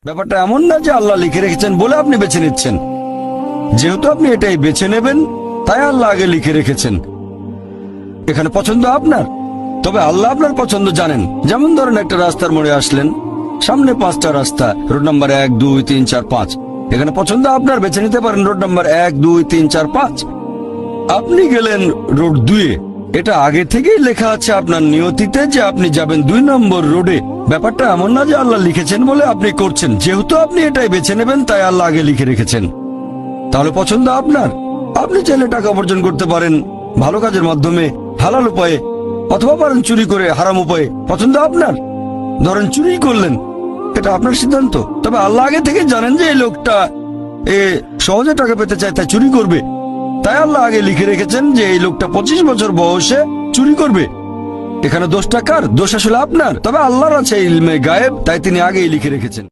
ব্যাপারটা এমন না যে আল্লাহ লিখে রেখেছেন বলে আপনি বেছে নিচ্ছেন। যেহেতু আপনি এটাই বেছে নেবেন, তাই আল্লাহ আগে লিখে রেখেছেন। এখানে পছন্দ আপনার, তবে আল্লাহ আপনার পছন্দ জানেন। যেমন ধরেন, একটা রাস্তার মোড়ে আসলেন, সামনে 5টা রাস্তা, রোড নাম্বার 1, 2, 3, 4, 5। এখানে পছন্দ আপনার, বেছে নিতে পারেন রোড নাম্বার 1, 2, 3, 4, 5। আপনি গেলেন রোড 2-এ। এটা আগে থেকেই লেখা আছে আপনার নিয়তিতে যে আপনি যাবেন 2 নম্বর রোডে। ব্যাপারটা এমন না যে আল্লাহ লিখেছেন বলে আপনি করছেন। যেহেতু আপনি এটাই বেছে নেবেন, তাই আল্লাহ আগে লিখে রেখেছেন। তাহলে পছন্দ আপনার। আপনি চাইলে টাকা উপার্জন করতে পারেন ভালো কাজের মাধ্যমে, হালাল উপায়ে, অথবা পারেন চুরি করে হারাম উপায়ে। পছন্দ আপনার। ধরেন চুরি করলেন, এটা আপনার সিদ্ধান্ত। তবে আল্লাহ আগে থেকে জানেন যে এই লোকটা সহজে টাকা পেতে চায়, তাই চুরি করবে। তাই আল্লাহ আগে লিখে রেখেছেন যে এই লোকটা 25 বছর বয়সে চুরি করবে। এখানে দোষটা কার? দোষ আসলে আপনার। তবে আল্লাহর আছে ইলমে গায়েব, তাই তিনি আগেই লিখে রেখেছেন।